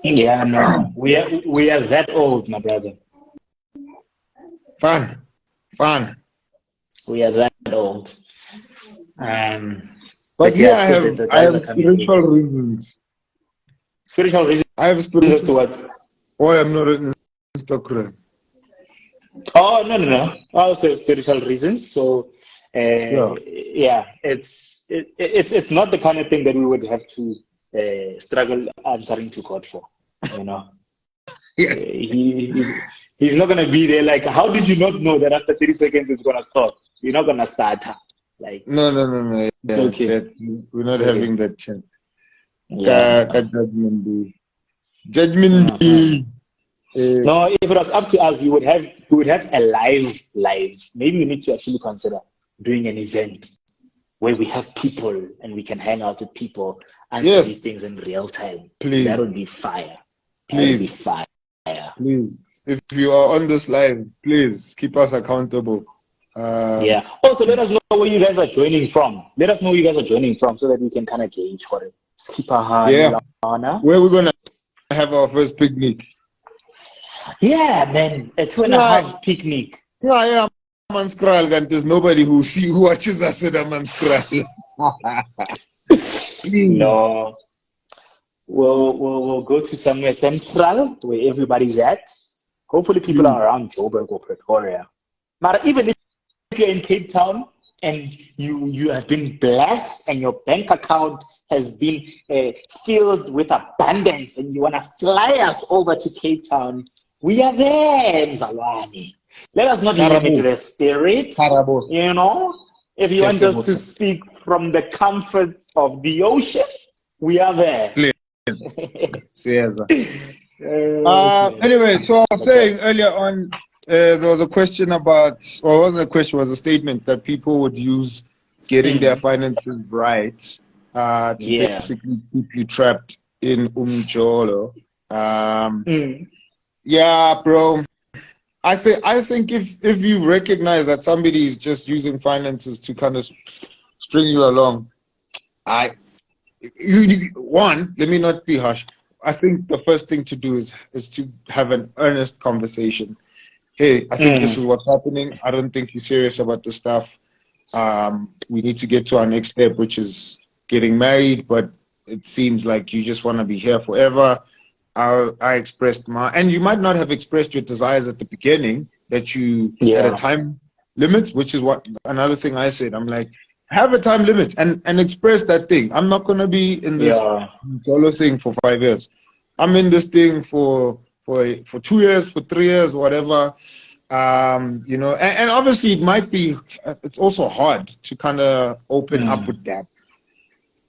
Yeah, no, we are that old, my brother. Fun, fun. We are that old. Um, But but me, yeah, it's good that the I guys are have coming through. spiritual reasons. Spiritual reasons I have as to spiritual what? why I'm not on Instagram. Oh, no, no, no. Also spiritual reasons. So, Yeah. yeah, it's not the kind of thing that we would have to struggle answering to God for. You know, Yeah. he's not gonna be there. Like, how did you not know that after 30 seconds it's gonna stop? You're not gonna start. Like, No, no, no, no. it's Yeah, okay. that we're not It's okay. having that chance. Yeah. Judgment day. Judgment Mhm. day. Uh, No, if it was up to us, we would have a live. Maybe we need to actually consider doing an event where we have people and we can hang out with people, answer these yes, things in real time. That would please, be fire. That would be please, fire. please. If you are on this live, please keep us accountable. Um, Yeah. Also, let us know where you guys are joining from. Let us know where you guys are joining from so that we can kind of gauge for it. yeah, Skipahani, Lana. where we're gonna have our first picnic. Yeah, man. A two and a Yeah, half picnic. yeah, yeah. Manskral, and there's nobody who watches us at a Manskral. Please. No. We'll go to somewhere central where everybody's at. Hopefully, people Please. are around Joburg or Pretoria. But even if you're in Cape Town and you have been blessed and your bank account has been filled with abundance and you want to fly us over to Cape Town, we are there, Mzalwane. Let us not limit Karabo. the spirit, Karabo. you know. If you want us to Kesebosa. speak from the comforts of the ocean, we are there. Please. Siyeza. Yes. Anyway, so I was Okay. saying earlier on, there was a question about, or it wasn't a question, it was a statement that people would use getting their Mm. finances right to Yeah. basically keep you trapped in umjolo. Mm. Yeah, bro. I think if you recognize that somebody is just using finances to kind of string you along, I one, let me not be harsh. I think the first thing to do is to have an earnest conversation. Hey, I think this is Mm. what's happening. I don't think you're serious about this stuff. We need to get to our next step, which is getting married, but it seems like you just want to be here forever. I expressed and you might not have expressed your desires at the beginning that you had a Yeah. time limit, which is what another thing I said. I'm like, have a time limit and express that thing. I'm not gonna be in this Yeah. solo thing for 5 years. I'm in this thing for 2 years, for 3 years, whatever. And obviously it might be. It's also hard to kind of open up Mm. with that.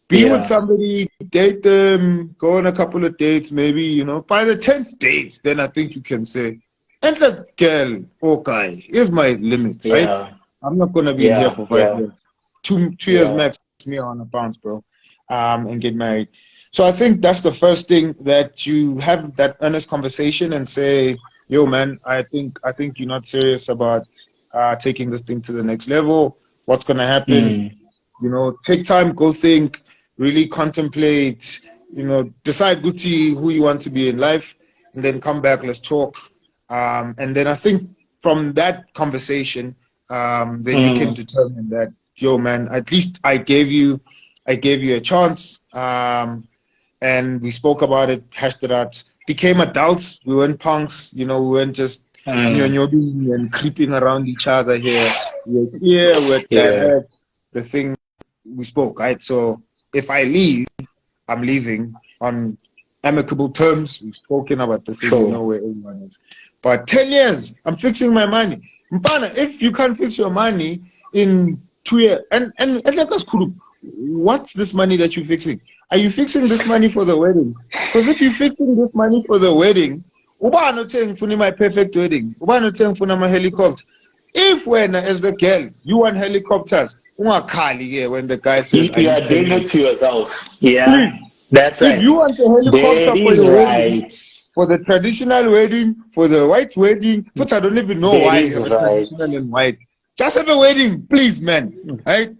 Be with Yeah. somebody, date them, go on a couple of dates, maybe, by the 10th date, then I think you can say, and that girl, okay, here's my limit, right? Yeah. I'm not going to be in here Yeah. for five Yeah. years. Two years Yeah. max, me on a bounce, bro, and get married. So I think that's the first thing, that you have that earnest conversation and say, yo, man, I think you're not serious about taking this thing to the next level. What's going to happen? Mm. Take time, go think, really contemplate, decide Gucci who you want to be in life, and then come back, let's talk. And then I think from that conversation, then you can Mm. determine that, yo, man, at least I gave you a chance. And we spoke about it, hashed it out, became adults. We weren't punks, we weren't just Mm. and creeping around each other here. We're Yeah. direct. The thing we spoke, right? So if I leave, I'm leaving on amicable terms. We've spoken about the thing, Sure. where everyone is. But 10 years, I'm fixing my money. Mfana, if you can't fix your money in 2 years, and let us what's this money that you're fixing? Are you fixing this money for the wedding? Because if you're fixing this money for the wedding, uba not saying for my perfect wedding, uba not saying for my helicopter. If when as the girl you want helicopters, when the guy says I You are need doing 10 it years. to yourself. Yeah. Please, That's if right. you want a That helicopter for is your wedding, right. for the traditional wedding, for the white wedding, which I don't even know That why you is have a right. traditional and white. Just have a wedding, please, man. Right?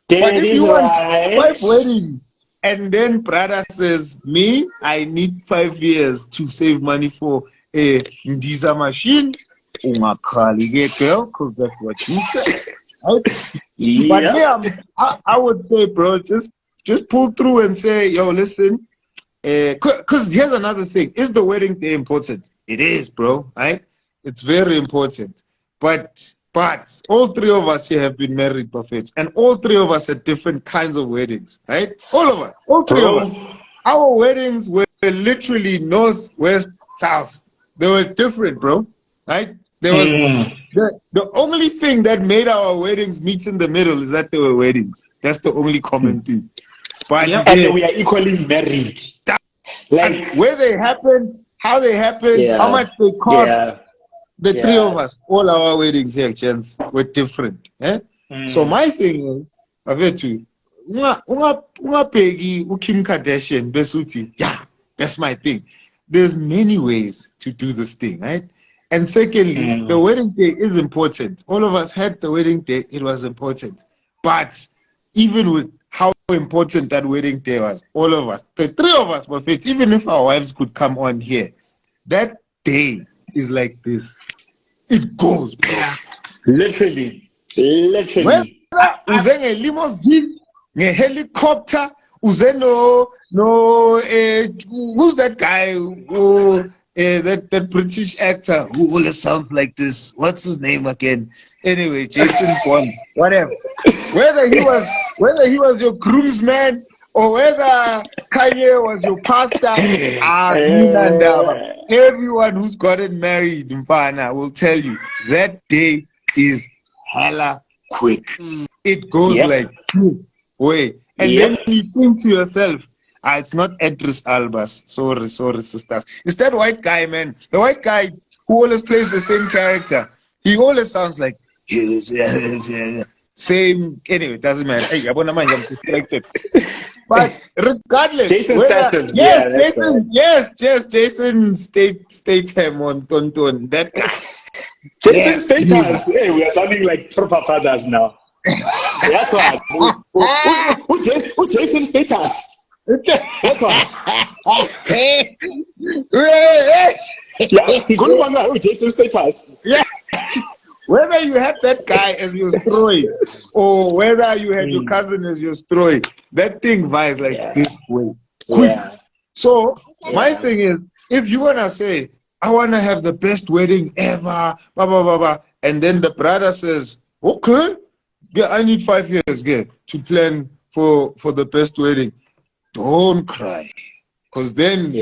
But That if is you want right. 5 weddings And then brother says, me, I need 5 years to save money for a Ndiza machine. Girl, because that's what you said. Right? But Yeah. I would say, bro, just pull through and say, yo, listen. Because here's another thing. Is the wedding day important? It is, bro. Right? It's very important. But all three of us here have been married, Buffett, and all three of us had different kinds of weddings, right? All of us, all three of us. Our weddings were literally north, west, south. They were different, bro. Right? There was the only thing that made our weddings meet in the middle is that they were weddings. That's the only common thing. But and we are equally married. Like where they happen, how they happen, how much they cost. The three of us, all our weddings here, gents, were different. So my thing is, Avetu, Kim Kardashian, Besuti. Yeah, that's my thing. There's many ways to do this thing, right? And secondly, the wedding day is important. All of us had the wedding day, it was important. But even with how important that wedding day was, all of us, the three of us, Buffett, even if our wives could come on here, that day is like this. It goes, bro. Literally. Uze limousine, helicopter, who's that guy that British actor who always sounds like this? What's his name again? Anyway, Jason Bond, whatever. Whether he was your groomsman or whether Kanye was your pastor, everyone who's gotten married in Mfana will tell you that day is hella quick. It goes like way. And then you think to yourself, it's not Idris Albas. Sorry, sisters. It's that white guy, man. The white guy who always plays the same character. He always sounds like same. Anyway, it doesn't matter. Hey, I'm distracted. But regardless, Jason Statham. Jason Statham on Tonton. That guy. Jason Statham. Hey, we are sounding like proper fathers now. That's why. Who Jason Statham? That's why. Jason Statham. Yeah. Whether you had that guy as your story or whether you had your cousin as your story, that thing vies like this way. Quick. So my thing is, if you wanna say, I wanna have the best wedding ever, blah blah blah blah, and then the brother says, okay, I need 5 years to plan for the best wedding. Don't cry. Because then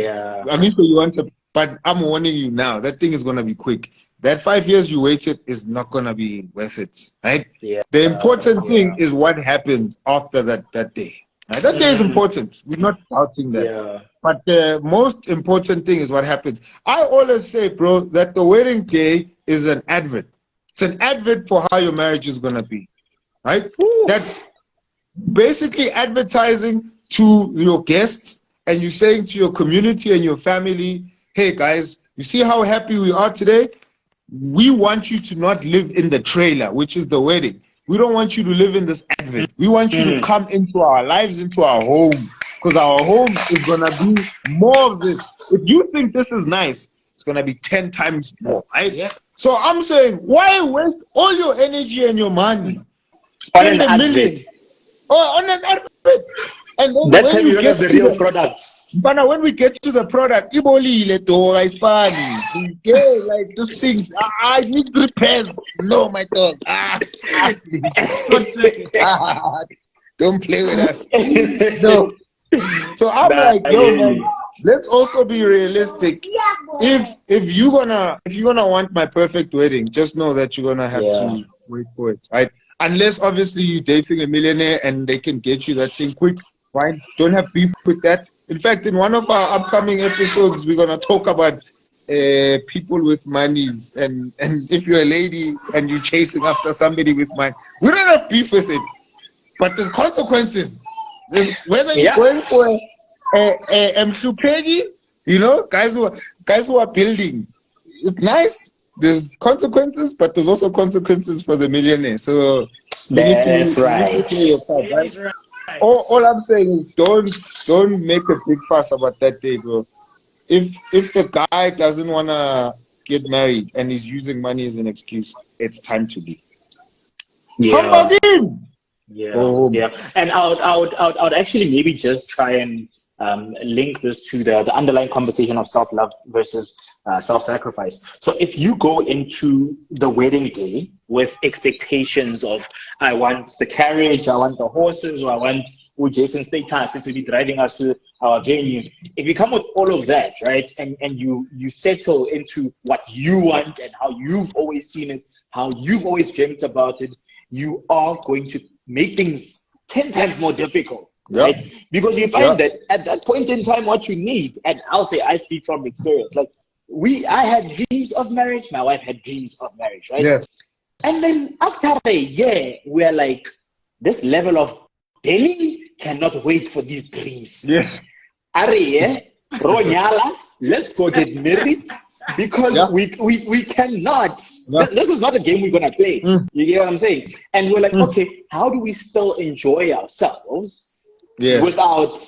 I mean, so you want to, but I'm warning you now, that thing is gonna be quick. That 5 years you waited is not gonna be worth it, right? The important thing is what happens after that day. Right? That day is important. We're not doubting that. But the most important thing is what happens. I always say, bro, that the wedding day is an advert. It's an advert for how your marriage is gonna be, right? That's basically advertising to your guests, and you're saying to your community and your family, hey guys, you see how happy we are today? We want you to not live in the trailer, which is the wedding. We don't want you to live in this advert. We want you to come into our lives, into our home, because our home is going to be more of this. If you think this is nice, it's going to be 10 times more, right? So I'm saying, why waste all your energy and your money? Spend a million on an advert. And then that's how you get the real products. But now when we get to the product, like this thing, I need repairs. No, my dog. Don't play with us. No. So I'm like, yo, man, let's also be realistic. If you're gonna want my perfect wedding, just know that you're gonna have to wait for it, right? Unless obviously you're dating a millionaire and they can get you that thing quick. Fine. Don't have beef with that. In fact, in one of our upcoming episodes, we're gonna talk about people with monies, and if you're a lady and you're chasing after somebody with money, we don't have beef with it, but there's consequences. Whether you're going for a Mhlupedi, you know, guys who are building, it's nice. There's consequences, but there's also consequences for the millionaire. So that's right. you need to play your part, right? That's right. So I'm saying, why waste all your energy and your money? Spend a million. Oh, on an advert. And then all I'm saying is don't make a big fuss about that day, bro. If the guy doesn't wanna get married and he's using money as an excuse, it's time to leave. Yeah. Come in. Yeah, yeah, and I would actually maybe just try and link this to the underlying conversation of self-love versus self-sacrifice. So if you go into the wedding day with expectations of, I want the carriage, I want the horses, or I want Jason Statham to be driving us to our venue. If you come with all of that, right, and you settle into what you want and how you've always seen it, how you've always dreamt about it, you are going to make things 10 times more difficult, right? Because you find that at that point in time, what you need, and I'll say I speak from experience, like I had dreams of marriage, my wife had dreams of marriage, right? Yes. And then after a year, we're like, this level of Delhi cannot wait for these dreams. Yes. Let's go get married. Because we cannot. This is not a game we're gonna play. You get what I'm saying? And we're like, okay, how do we still enjoy ourselves without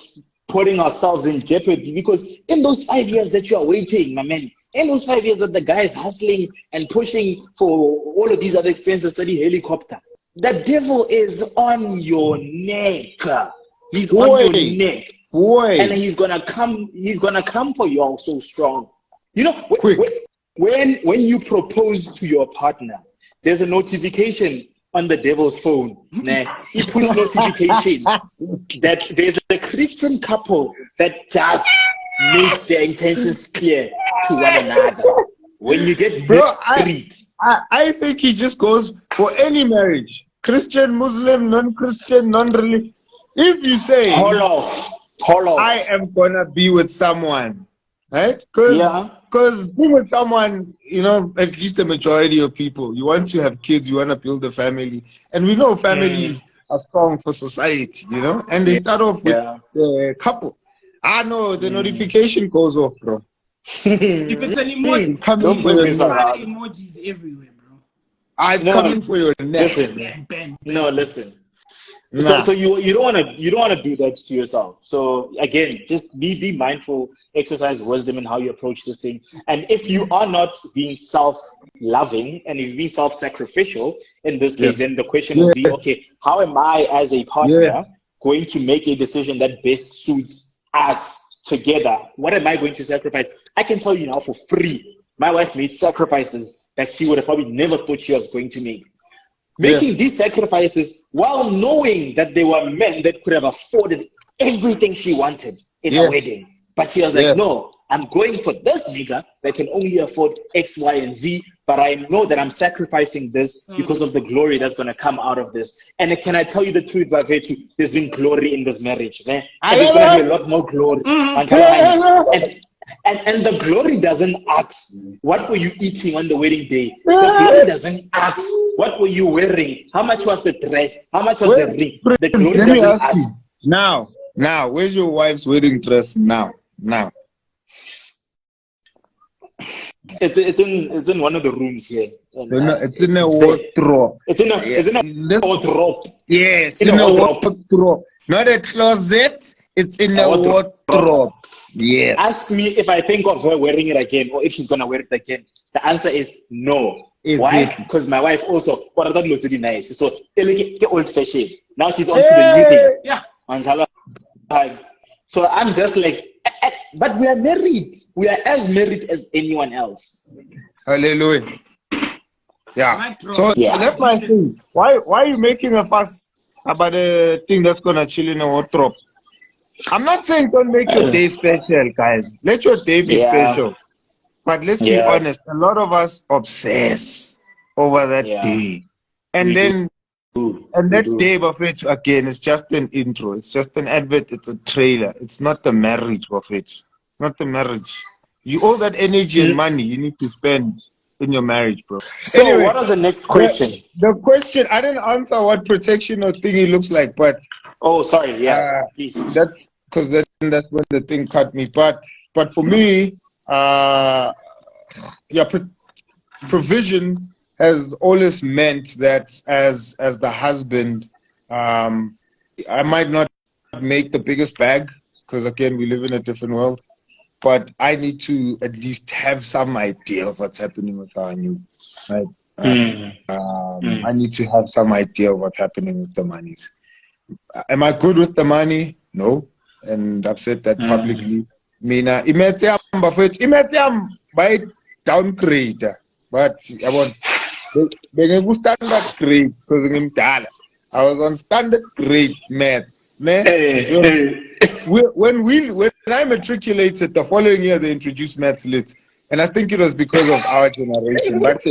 putting ourselves in jeopardy? Because in those 5 years that you are waiting, my man, in those 5 years that the guy is hustling and pushing for all of these other expenses, study helicopter, the devil is on your neck. He's on your neck. And he's gonna come for you all so strong. You know, when you propose to your partner, there's a notification on the devil's phone. He puts notification that there's a Christian couple that just make their intentions clear to one another. When you get married, I think he just goes for any marriage, Christian, Muslim, non-Christian, non-religious. If you say, hold off. I am gonna be with someone. Right? Because being with someone, you know, at least the majority of people, you want to have kids, you want to build a family. And we know families are strong for society, you know, and they start off with the couple. No, the notification goes off, bro. If it's an emoji, it's coming for your neck. Emojis everywhere, bro. It's coming for your neck. Bang. No, listen. So you don't want to do that to yourself. So again, just be mindful, exercise wisdom in how you approach this thing. And if you are not being self-loving and if you're being self-sacrificial in this case, then the question will be, okay, how am I as a partner going to make a decision that best suits us together? What am I going to sacrifice? I can tell you now for free, my wife made sacrifices that she would have probably never thought she was going to make. Making these sacrifices while knowing that they were men that could have afforded everything she wanted in a wedding. But she was like, no, I'm going for this nigga that can only afford X, Y, and Z, but I know that I'm sacrificing this because of the glory that's going to come out of this. And can I tell you the truth, Bavetu? There's been glory in this marriage, man. And there's going to be a lot more glory. And the glory doesn't ask, what were you eating on the wedding day? The glory doesn't ask, what were you wearing? How much was the dress? How much was the ring? The glory doesn't ask. Now, where's your wife's wedding dress now? It's in one of the rooms here. It's in a wardrobe. It's in a wardrobe. Yes, in a wardrobe. Not a closet. It's in a wardrobe. Yes. Ask me if I think of her wearing it again or if she's gonna wear it again. The answer is no. Why? Because my wife also thought that was really nice. So old fashioned. Now she's on to the new thing. Yeah. So I'm just like, but we are married. We are as married as anyone else. Hallelujah. Yeah. So that's my thing. Why are you making a fuss about a thing that's gonna chill in a wardrobe? I'm not saying don't make your day special, guys. Let your day be special. But let's be honest, a lot of us obsess over that day. And that day, Buffett, again, is just an intro. It's just an advert. It's a trailer. It's not the marriage, Buffett. It's not the marriage. All that energy and money you need to spend in your marriage, bro. So anyway, what is the next question? The question, I didn't answer what protection or thingy looks like, but... Oh, sorry, please. That's because that's when the thing cut me. But for me, provision has always meant that as the husband, I might not make the biggest bag because, again, we live in a different world. But I need to at least have some idea of what's happening with our youth. Right? I need to have some idea of what's happening with the monies. Am I good with the money? No. And I've said that publicly. Mina, imetiam by downgrade. But I want standard grade because I was on standard grade maths. When I matriculated the following year, they introduced maths lit, and I think it was because of our generation. But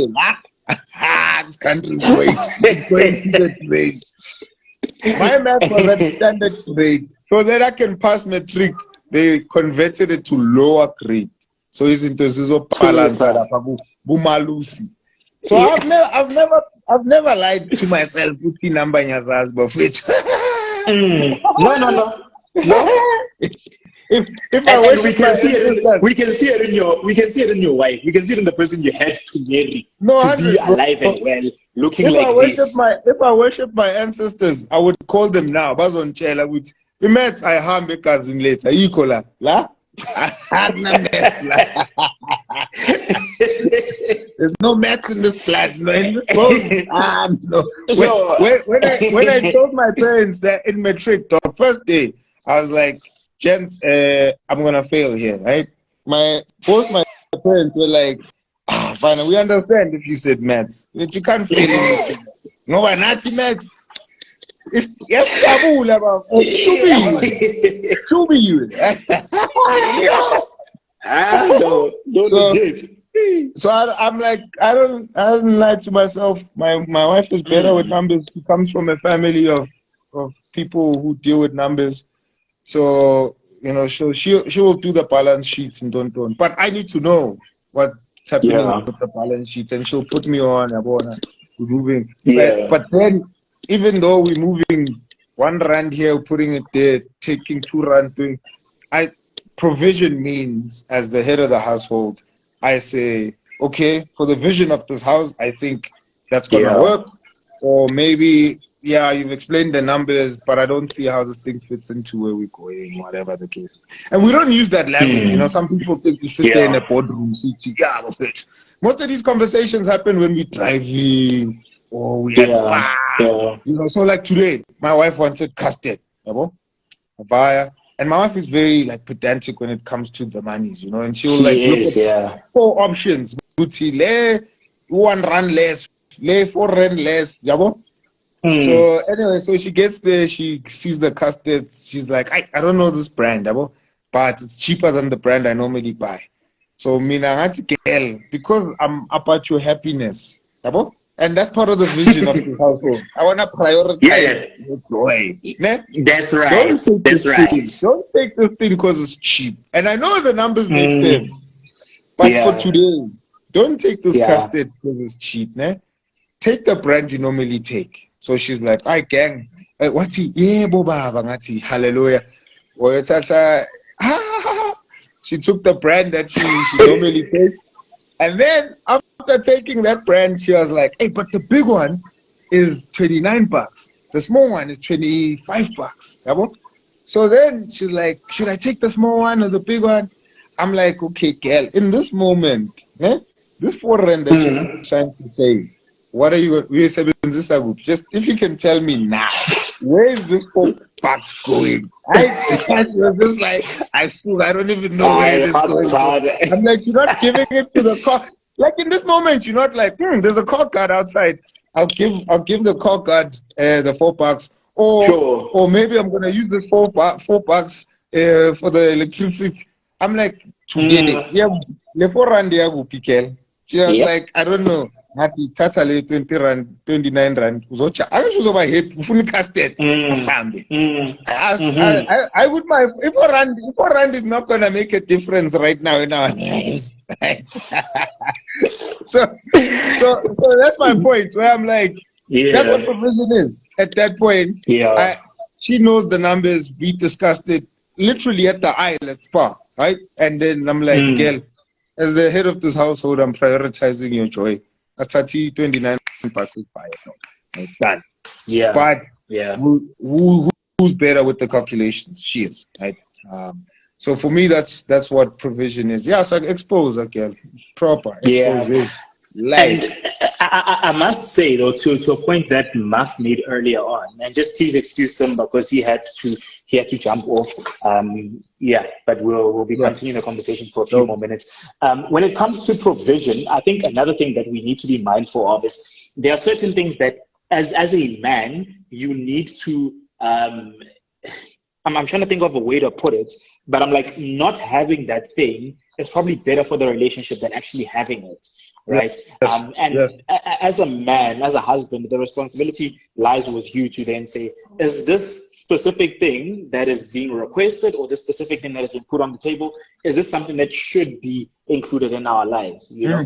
this country is going to the grade. My math was at standard grade, so that I can pass matric. They converted it to lower grade. So isn't this balance bumalusi? So I've never lied to myself. Putting number in your No. If I And we can see it in your wife. We can see it in the person you had to marry to be alive and well, looking like this. If I worship my ancestors, I would call them now. Bazon chela with the mats I harm cousin later. Equal la. There's no maths in this flat, no. In this no. When I told my parents that in matric, the first day, I was like, gents, I'm gonna fail here, right? Both my parents were like, fine, we understand if you said maths, but you can't fail in this. No, I'm not maths. It's taboo about to be you. So I'm like, I don't lie to myself. My wife is better with numbers. She comes from a family of people who deal with numbers. So, she will do the balance sheets and don't. But I need to know what's happening with the balance sheets, and she'll put me on. Moving. But then, even though we're moving 1 rand here, putting it there, taking 2 rand, provision means, as the head of the household, I say, okay, for the vision of this house, I think that's going to work. Or maybe, you've explained the numbers, but I don't see how this thing fits into where we're going, whatever the case is. And we don't use that language. Some people think we sit there in a boardroom, most of these conversations happen when we're driving or we had spa. So like today, my wife wanted custard, via. And my wife is very pedantic when it comes to the monies, and she'll look at 4 options. Le 1 rand less, le 4 rand less, So anyway, so she gets there, she sees the custard, she's like, I don't know this brand, but it's cheaper than the brand I normally buy. So mina had to girl, because I'm about your happiness, and that's part of the vision of the household. I want to prioritize your joy. That's right. Don't take this thing because it's cheap. And I know the numbers make sense. But for today, don't take this custard because it's cheap. Take the brand you normally take. So she's like, "Hi, gang. What's he? Yeah, boba, bangati. Hallelujah." She took the brand that she normally takes. And then after taking that brand, she was like, hey, but the big one is 29 bucks. The small one is 25 bucks. So then she's like, should I take the small one or the big one? I'm like, okay, girl, in this moment, this 4 rand that you're trying to save, what are you going to just if you can tell me now, where is this 4 bucks going? I was just like, I don't even know where it is going. I'm like, you're not giving it to the car. Like in this moment, you're not like, there's a car guard outside. I'll give the car guard the 4 bucks. Or maybe I'm gonna use the 4 bucks for the electricity. I'm like, the 4 rand she was like, I don't know. Happy Tatale 20 rand, 29 rand. I was over here, fully casted. I would if 4 rand is not gonna make a difference right now in our lives. so that's my point. Where I'm like, that's what provision is. At that point, she knows the numbers. We discussed it literally at the aisle at Spa, right? And then I'm like, girl, as the head of this household, I'm prioritizing your joy. At 29 bucks is fine. It's done. Yeah. But who who's better with the calculations? She is, right? So for me, that's what provision is. Yeah, it's like expose again, proper expose. Yeah. Like, And I must say though, to a point that Muff made earlier on, and just please excuse him because he had to jump off. Yeah, but we'll be continuing the conversation for a few more minutes. When it comes to provision, I think another thing that we need to be mindful of is there are certain things that as a man you need to. I'm trying to think of a way to put it, but I'm like, not having that thing is probably better for the relationship than actually having it, right? As a man, as a husband, the responsibility lies with you to then say, is this specific thing that is being requested or this specific thing that has been put on the table, is this something that should be included in our lives, you know?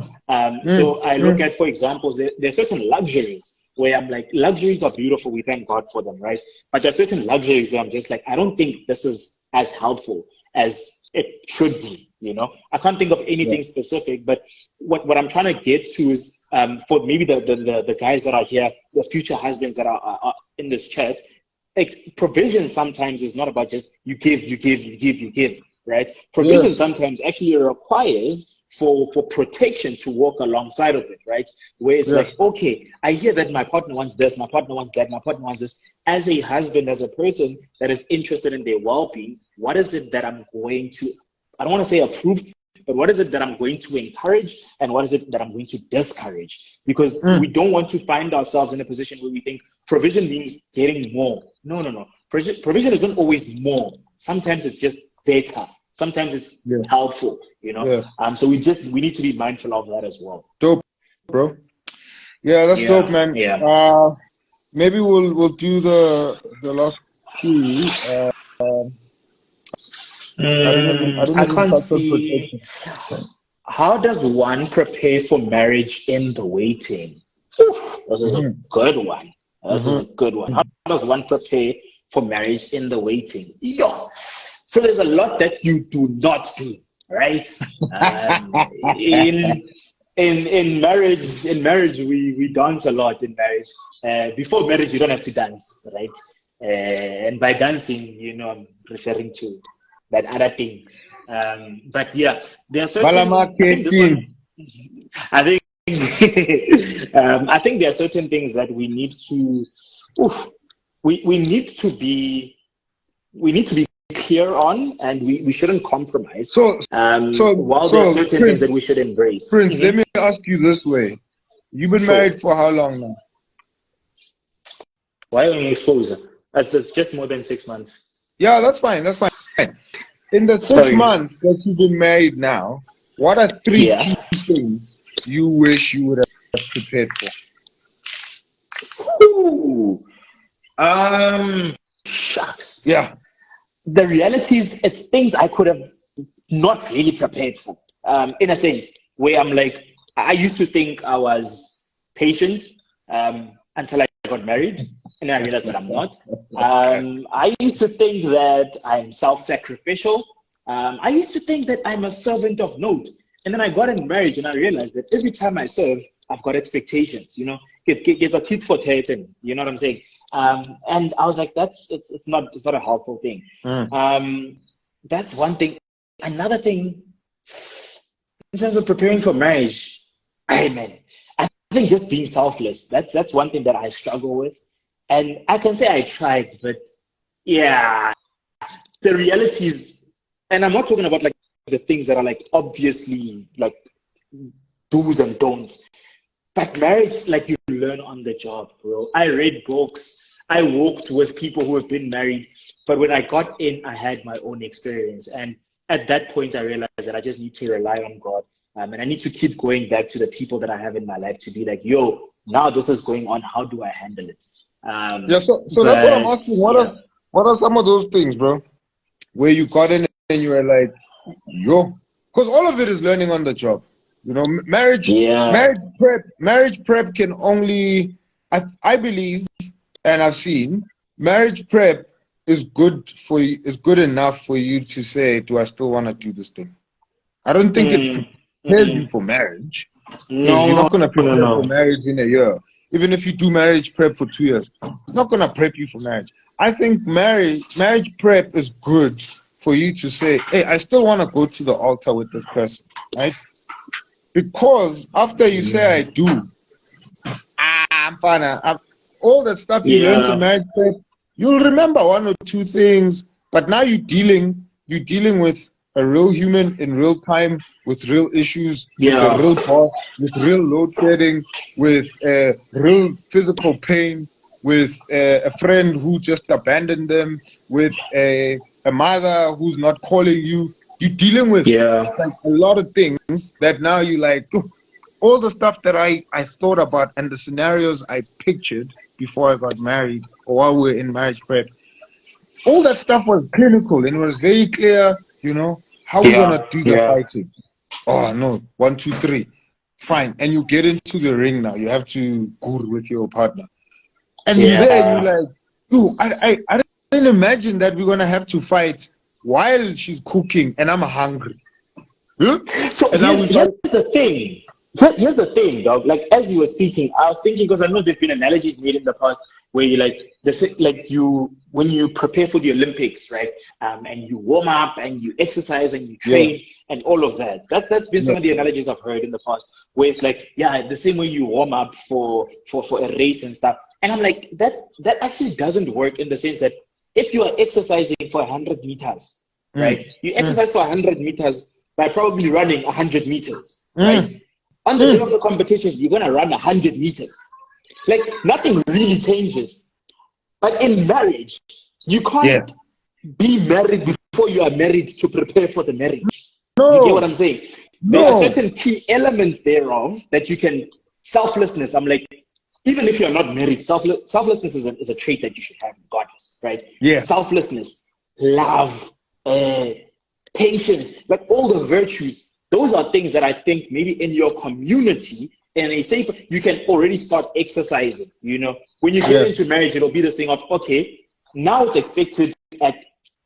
So I look at, for example, there are certain luxuries where I'm like, luxuries are beautiful, we thank God for them, right? But there are certain luxuries where I'm just like, I don't think this is as helpful as it should be, you know? I can't think of anything specific, but what I'm trying to get to is, for maybe the guys that are here, the future husbands that are in this chat, like, provision sometimes is not about just you give, right? Provision sometimes actually requires for protection to walk alongside of it, right? Where it's like, okay, I hear that my partner wants this, my partner wants that, my partner wants this. As a husband, as a person that is interested in their well-being, what is it that I'm going to, I don't want to say approve, but what is it that I'm going to encourage and what is it that I'm going to discourage? Because we don't want to find ourselves in a position where we think provision means getting more. No. Provision isn't always more. Sometimes it's just better. Sometimes it's helpful, you know. So we need to be mindful of that as well. Dope, bro. Yeah, that's dope, man. Yeah. Maybe we'll do the last two. I can't see. How does one prepare for marriage in the waiting? This is a good one. How does one prepare for marriage in the waiting? So there's a lot that you do not do, right? In marriage, we dance a lot in marriage. Before marriage, you don't have to dance, right? And by dancing, you know, I'm referring to that other thing. But yeah, there are certain. I think there are certain things that we need to. We need to be clear on, and we shouldn't compromise. So while there are certain things that we should embrace. Prince, let me ask you this way: you've been married for how long now? Why are you exposed? It's just more than 6 months. Yeah, that's fine. In the 6 months that you've been married now, what are three key things you wish you would have prepared for? Shucks. Yeah. The reality is, it's things I could have not really prepared for. In a sense, where I'm like, I used to think I was patient until I got married, and I realized that I'm not. I used to think that I'm self-sacrificial. I used to think that I'm a servant of note. And then I got in marriage and I realized that every time I serve, I've got expectations, you know, it's a tit for tat, you know what I'm saying? And I was like, it's not a helpful thing. That's one thing. Another thing, in terms of preparing for marriage, I think just being selfless, that's one thing that I struggle with. And I can say I tried, but yeah, the reality is, and I'm not talking about like the things that are like obviously like do's and don'ts, but marriage, like, you learn on the job, bro. I read books, I walked with people who have been married, but when I got in, I had my own experience. And at that point, I realized that I just need to rely on God. And I need to keep going back to the people that I have in my life to be like, yo, now this is going on. How do I handle it? So that's what I'm asking. What are some of those things, bro, where you got in and you were like, yo, because all of it is learning on the job. You know, marriage prep can only, I believe, and I've seen, marriage prep is good for you, is good enough for you to say, do I still want to do this thing? I don't think it prepares you for marriage. No, you're not going to prepare for marriage in a year. Even if you do marriage prep for 2 years, it's not going to prep you for marriage. I think marriage prep is good for you to say, hey, I still want to go to the altar with this person, right? Because after you say I do, I'm fine. All that stuff you learned in marriage prep, you'll remember one or two things, but now you're dealing with a real human in real time, with real issues, with a real boss, with real load shedding, with real physical pain, with a friend who just abandoned them, with a mother who's not calling you. You're dealing with like a lot of things that now you like, oh, all the stuff that I thought about and the scenarios I pictured before I got married or while we were in marriage prep, all that stuff was clinical and it was very clear, you know, how we're going to do the fighting. Oh, no, 1, 2, 3. Fine. And you get into the ring now. You have to go with your partner. And you're there, you're like, dude, I didn't imagine that we're going to have to fight while she's cooking and I'm hungry. Huh? So here's the thing. Here's the thing, dog. Like, as you were speaking, I was thinking, because I know there've been analogies made in the past where you when you prepare for the Olympics, right? And you warm up and you exercise and you train and all of that. That's been some of the analogies I've heard in the past, where it's like, the same way you warm up for a race and stuff. And I'm like, that actually doesn't work, in the sense that if you are exercising for 100 meters, right? You exercise for 100 meters by probably running 100 meters, right? On the day of the competition, you're going to run 100 meters. Like, nothing really changes. But in marriage, you can't be married before you are married to prepare for the marriage. No. You get what I'm saying? There are certain key elements thereof that you can, selflessness, I'm like, even if you're not married, selflessness is a trait that you should have regardless, right? Yeah. Selflessness, love, patience, like all the virtues. Those are things that I think maybe in your community, and a safe, you can already start exercising, you know. When you get into marriage, it'll be this thing of, okay, now it's expected at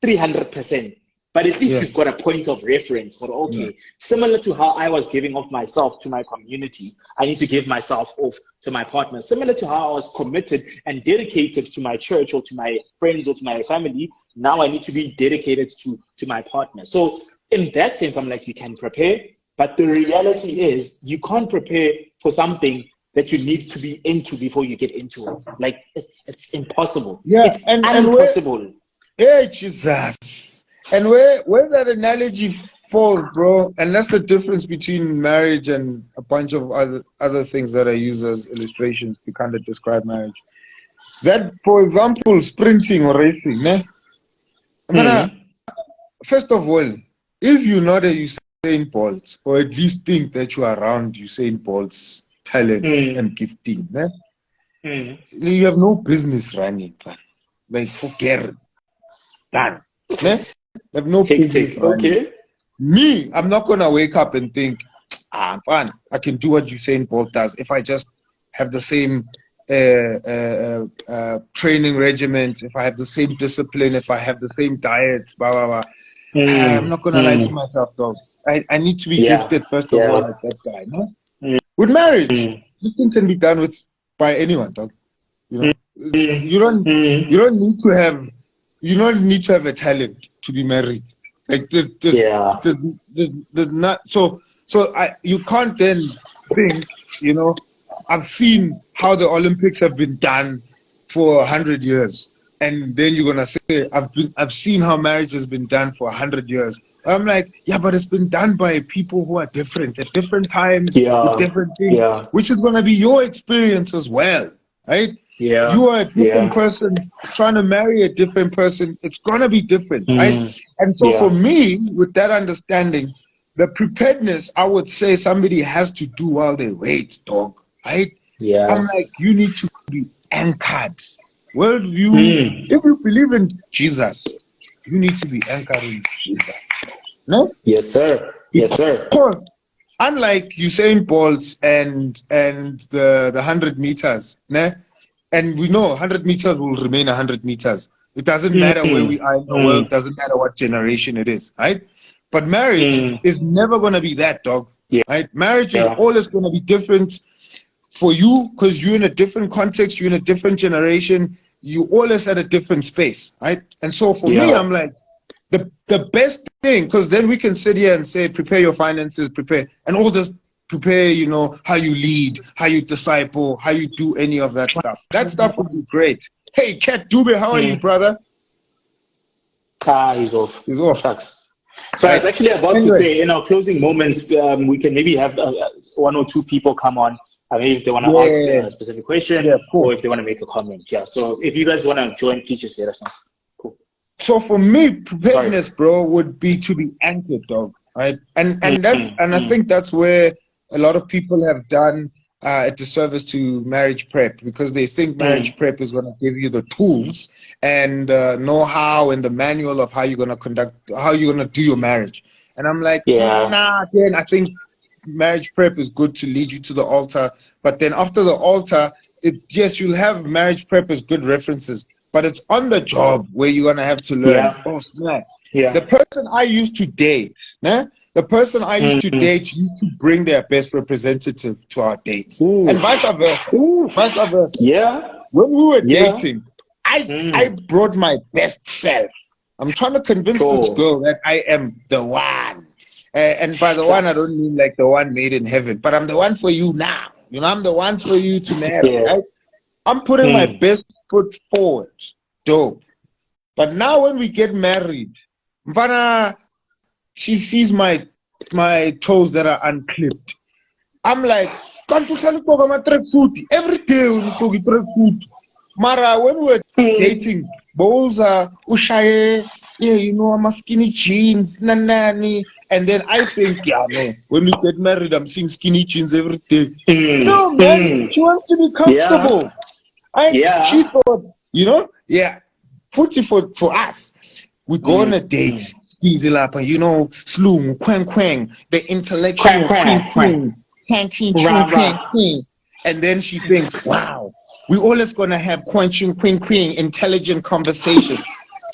300%, but at least you've got a point of reference for, okay, similar to how I was giving off myself to my community, I need to give myself off to my partner. Similar to how I was committed and dedicated to my church or to my friends or to my family, now I need to be dedicated to my partner. So in that sense, I'm like, you can prepare, but the reality is you can't prepare for something that you need to be into before you get into it. Like, it's impossible. Yeah, it's impossible. Hey, Jesus. And where that analogy falls, bro, and that's the difference between marriage and a bunch of other things that I use as illustrations to kind of describe marriage. That, for example, sprinting or racing, first of all, if you're not a Usain Bolt, or at least think that you are around Usain Bolt's talent and gifting, you have no business running, man. Like, forget it. Done. You have no business running. Okay. Me, I'm not going to wake up and think, I'm fine. I can do what Usain Bolt does if I just have the same training regiment, if I have the same discipline, if I have the same diets, blah, blah, blah. I'm not going to lie to myself, dog. I need to be gifted, first of all, like that guy. No? With marriage, this thing can be done by anyone, dog. You know, you don't need to have a talent to be married. Like you can't then think, you know, I've seen how the Olympics have been done for 100 years. And then you're gonna say, I've seen how marriage has been done for 100 years. I'm like, yeah, but it's been done by people who are different at different times, with different things, which is gonna be your experience as well, right? Yeah. You are a different person trying to marry a different person. It's gonna be different, right? And so for me, with that understanding, the preparedness, I would say somebody has to do while they wait, dog, right? Yeah. I'm like, you need to be anchored. Worldview, if you believe in Jesus, you need to be anchored in Jesus. No? Yes, sir. Yes, sir. Unlike Usain Bolt and the 100 meters, né? And we know 100 meters will remain 100 meters. It doesn't matter where we are in the world, doesn't matter what generation it is, right? But marriage is never going to be that, dog. Yeah. Right? Marriage is always going to be different for you because you're in a different context, you're in a different generation. you always at a different space, right? And so for me, Yeah. I'm like, the best thing, because then we can sit here and say, prepare your finances, prepare, and all this, prepare, you know, how you lead, how you disciple, how you do any of that stuff. That stuff would be great. Hey, Kat Dube, how are you, brother? He's off. He's off. Shucks. So I was actually about to Anyway. say, in our closing moments, we can maybe have one or two people come on. Maybe if they want to ask a specific question, Yeah, cool. or if they want to make a comment. Yeah. So if you guys want to join, please just let us know. Cool. So for me, preparedness, bro, would be to be anchored, dog. Right? And I think that's where a lot of people have done a disservice to marriage prep, because they think marriage prep is going to give you the tools and know-how and the manual of how you're going to conduct, how you're going to do your marriage. And I'm like, nah, again, I think marriage prep is good to lead you to the altar. But then after the altar, yes, you'll have marriage prep as good references, but it's on the job where you're going to have to learn. Yeah. Oh, snap. Yeah. The person I used to date, the person I used to date used to bring their best representative to our dates. Ooh. And vice versa. Vice versa. Yeah. When we were dating, I brought my best self. I'm trying to convince this girl that I am the one. And by the one, I don't mean like the one made in heaven, but I'm the one for you now. You know, I'm the one for you to marry, right? I'm putting my best foot forward. Dope. But now when we get married, Mfana, she sees my toes that are unclipped. I'm like, every day we talk tracksuit. Mara, when we're dating, bowls are ushaye, yeah, you know, I'm a skinny jeans, nanani. And then I think, yeah, man, when we get married, I'm seeing skinny jeans every day. No, man, she wants to be comfortable. She thought, you know, for us, we go on a date, squeeze up, you know, sloom, quang, the intellectual quang. And then she thinks, wow, we always gonna have quang, intelligent conversation.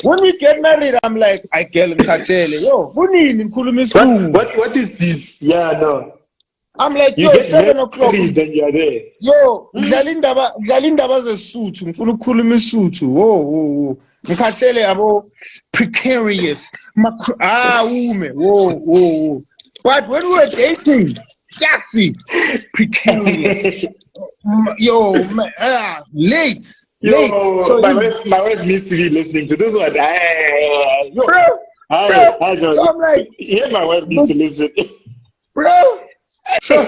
When we get married, I'm like, I get yo, what is this? Yeah, no. I'm like, you yo, get it's 7 o'clock. Then you're there. Yo, Zalinda was a suit, Mfunu suit. Whoa. Mkatele abo precarious. Whoa. But when we were dating, Jaffe, precarious. Late. So my wife needs to be listening to this one. Bro. So I'm like, my wife needs to listen. Bro. So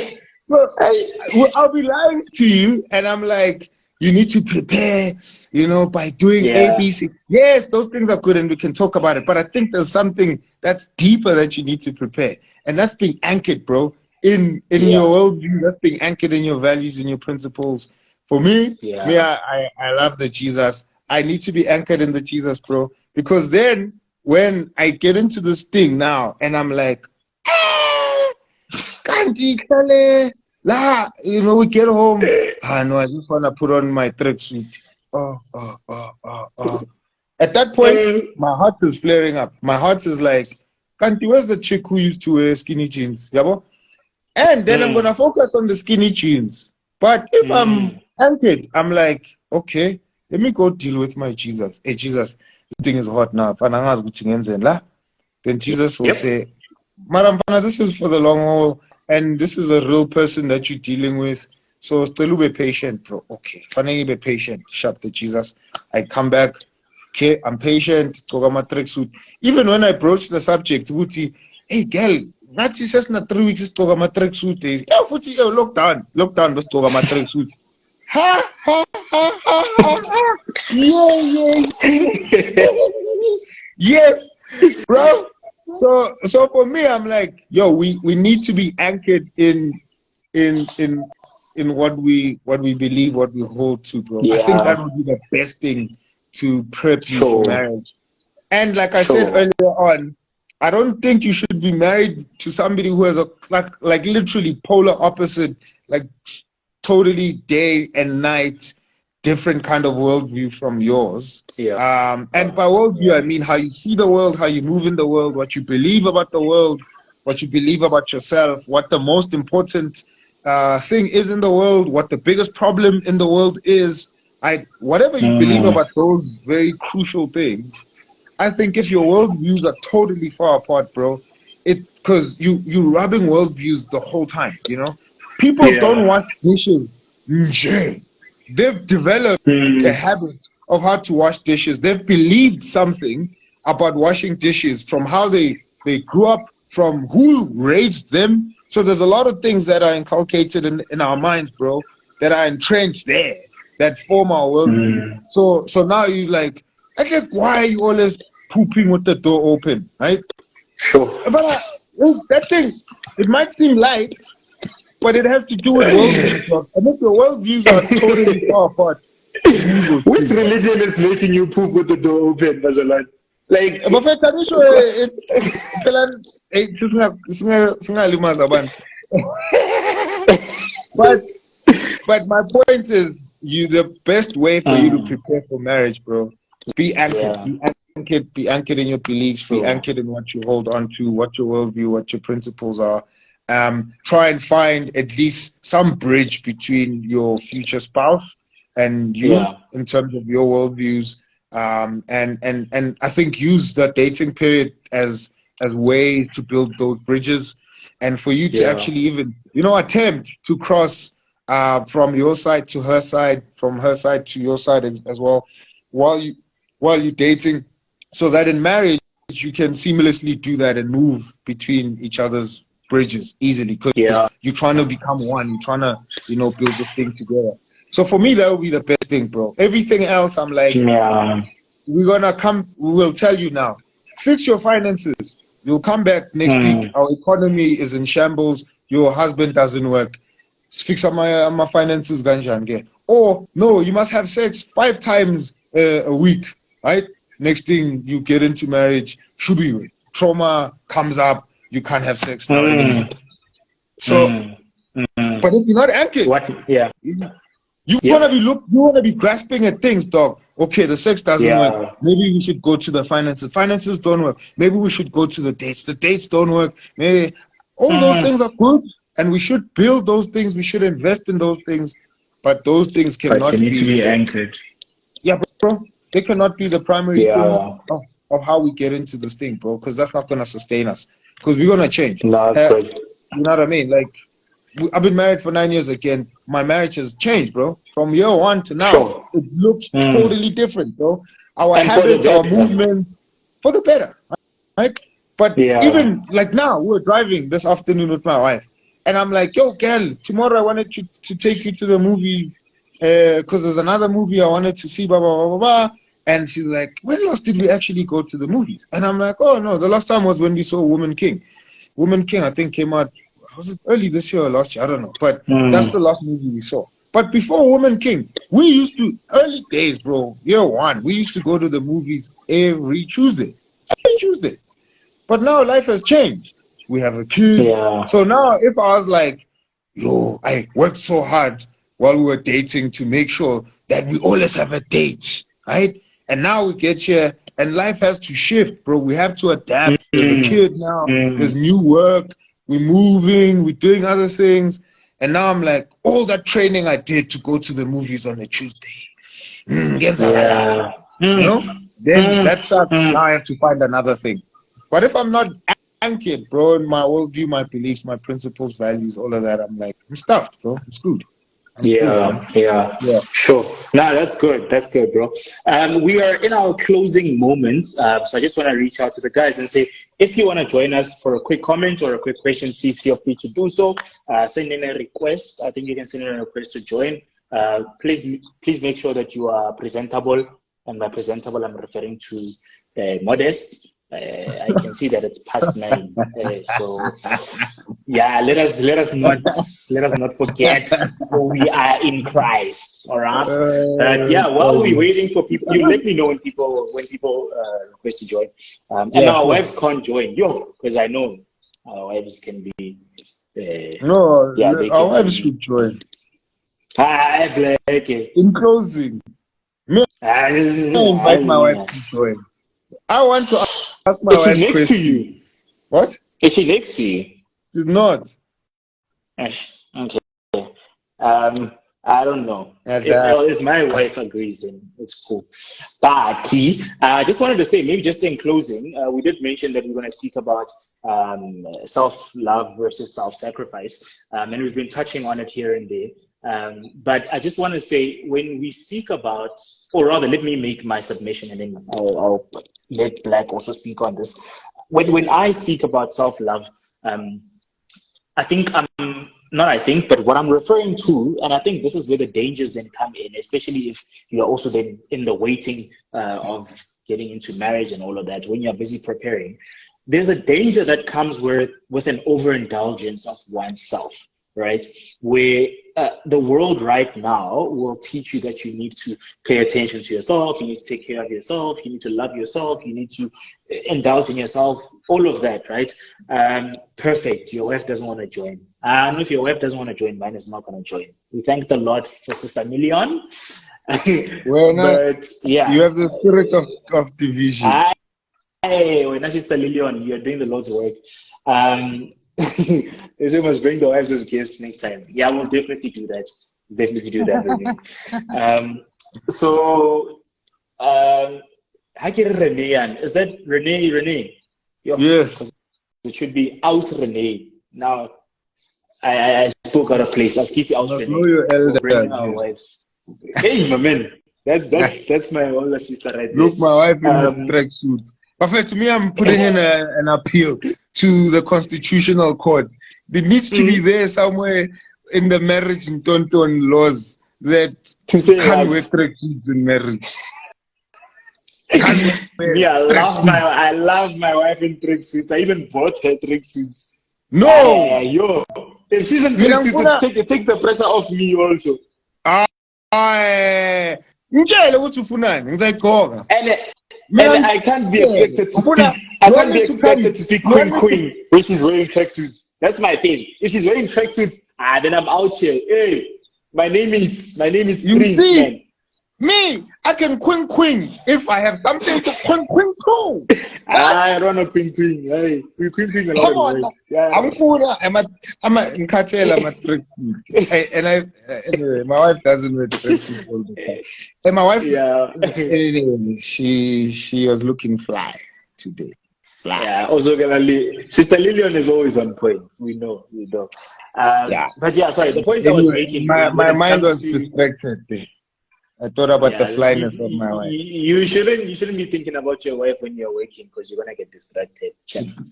I'll be lying to you, and I'm like, you need to prepare, you know, by doing ABC. Yes, those things are good, and we can talk about it. But I think there's something that's deeper that you need to prepare, and that's being anchored, bro, in your worldview. That's being anchored in your values and your principles. For me, I love the Jesus. I need to be anchored in the Jesus, bro, because then when I get into this thing now, and I'm like, you know, we get home. No, I just want to put on my tracksuit. At that point, my heart is flaring up. My heart is like, Kanti, where's the chick who used to wear skinny jeans? Yabo? And then I'm going to focus on the skinny jeans. But if I'm anchored, I'm like, okay, let me go deal with my Jesus. Hey, Jesus, this thing is hot now. Then Jesus will say, Madam, this is for the long haul. And this is a real person that you're dealing with. So still be patient, bro. Okay. Finally be patient. Shut the Jesus. I come back. Okay, I'm patient. Even when I broach the subject, hey girl, Nazi says na 3 weeks is tracksuit. Yeah, lockdown. Lockdown was tracksuit. Ha. Yeah. Yes, bro. So for me, I'm like, yo, we need to be anchored in what we believe, what we hold to, bro. I think that would be the best thing to prep you for marriage. And like I said earlier on, I don't think you should be married to somebody who has a like literally polar opposite, like totally day and night different kind of worldview from yours. And by worldview, I mean how you see the world, how you move in the world, what you believe about the world, what you believe about yourself, what the most important thing is in the world, what the biggest problem in the world is. whatever you believe about those very crucial things, I think if your worldviews are totally far apart, bro, because you rubbing worldviews the whole time, you know. People don't wash dishes. They've developed a habit of how to wash dishes. They've believed something about washing dishes from how they grew up, from who raised them. So there's a lot of things that are inculcated in our minds, bro, that are entrenched there, that form our worldview. So now you like why are you always pooping with the door open, right? Sure. But that thing, it might seem light, but it has to do with worldviews, bro. And if your worldviews are totally far apart, Which religion is making you poop with the door open, Mazalan? Like, but my point is, the best way for you to prepare for marriage, bro, be anchored. Be anchored in your beliefs. Be anchored in what you hold on to, what your worldview, what your principles are. Try and find at least some bridge between your future spouse and you in terms of your worldviews. And I think use the dating period as ways to build those bridges, and for you to actually even attempt to cross from your side to her side, from her side to your side as well, while you're dating, so that in marriage you can seamlessly do that and move between each other's bridges easily, because you're trying to become one. You're trying to build this thing together. So for me, that would be the best thing, bro. Everything else, I'm like, we will tell you now. Fix your finances. You'll come back next week. Our economy is in shambles. Your husband doesn't work. Fix up my finances, Ganjan. Or no, you must have sex 5 times a week, right? Next thing you get into marriage, trauma comes up. You can't have sex now anymore. So, but if you're not anchored, you wanna be grasping at things, dog. Okay, the sex doesn't work. Maybe we should go to the finances. Finances don't work. Maybe we should go to the dates. The dates don't work. Maybe all those things are good, and we should build those things. We should invest in those things, but those things cannot be anchored. Yeah, bro. They cannot be the primary thing of how we get into this thing, bro. Because that's not gonna sustain us. Because we're gonna change. No, that's good. You know what I mean? Like, I've been married for 9 years again. My marriage has changed, bro. From year 1 to now, it looks totally different, bro. Our habits, our movement, for the better, right? But even like now, we're driving this afternoon with my wife, and I'm like, yo, girl, tomorrow I wanted to take you to the movie, because there's another movie I wanted to see, blah, blah, blah, blah, blah. And she's like, when last did we actually go to the movies? And I'm like, oh, no, the last time was when we saw Woman King. Woman King, I think, came out, was it early this year or last year? I don't know. But that's the last movie we saw. But before Woman King, we used to, early days, bro, year 1, we used to go to the movies every Tuesday. But now life has changed. We have a kid. So now if I was like, yo, I worked so hard while we were dating to make sure that we always have a date, right? And now we get here and life has to shift, bro. We have to adapt. There's a kid now. There's new work. We're moving. We're doing other things. And now I'm like, all that training I did to go to the movies on a Tuesday. Then that's up. Now I have to find another thing. But if I'm not anchored, bro, in my worldview, my beliefs, my principles, values, all of that, I'm like, I'm stuffed, bro. I'm screwed. Sure. No, that's good, bro. We are in our closing moments, so I just want to reach out to the guys and say, if you want to join us for a quick comment or a quick question, please feel free to do so. Send in a request. I think you can send in a request to join. Please make sure that you are presentable, and by presentable I'm referring to modest. I can see that it's past 9, so yeah. Let us not forget who we are in Christ. All right. While we're waiting for people, you let me know when people request to join. And our wives can't join, because I know our wives can be. Our wives should join. Hi, Blake. In closing, I invite my wife to join. I want to ask my wife. Is she next to you? What? Is she next to you? She's not. Okay. I don't know. That's If my wife agrees, then it's cool. But I just wanted to say, maybe just in closing, we did mention that we're going to speak about self-love versus self-sacrifice, and we've been touching on it here and there. But I just want to say, when we speak about, or rather, let me make my submission, and then I'll let Black also speak on this. When I speak about self-love, I think but what I'm referring to, and I think this is where the dangers then come in, especially if you're also then in the waiting of getting into marriage and all of that, when you're busy preparing, there's a danger that comes with an overindulgence of oneself, right? Where the world right now will teach you that you need to pay attention to yourself, you need to take care of yourself, you need to love yourself, you need to indulge in yourself, all of that, right? Perfect. Your wife doesn't want to join. And if your wife doesn't want to join, mine is not going to join. We thank the Lord for Sister Million. well, But yeah, you have the spirit of division. Hey, when Sister Lillian, you're doing the Lord's work. They must bring the wives as guests next time. Yeah, we'll definitely do that. Definitely do that, Renee. So, Renee, is that Renee? Yes. It should be Aus Renee. Now, I spoke out of place. As Kisi Aus Renee. Know your elder. Bring our wives. Hey, my man. That's my older sister right there. Look, my wife in track suits. But to me, I'm putting in an appeal to the Constitutional Court. There needs to be there somewhere in the marriage and Tonton laws that can't wear track suits in marriage. Yeah, I love my wife in track suits. I even bought her track suits. No! If she's in track suits, it takes the pressure off me also. And I can't be expected to speak. I can't be expected to speak queen when she's wearing tracksuits. That's my thing. If she's wearing tracksuits, then I'm out here. Hey, my name is Prince, man. Me, I can queen if I have something to queen too. I don't know queen. Hey, we queen a lot. Come on, yeah. I'm a cartel. I'm a tracksuit. Anyway, my wife doesn't wear tracksuit all the time. And my wife, she was looking fly today. Fly. Yeah. Also, Sister Lillian is always on point. We know. Yeah. But yeah, sorry. The point I was making. My mind was distracted. I thought about the flyness of my wife. You shouldn't be thinking about your wife when you're waking, because you're gonna get distracted.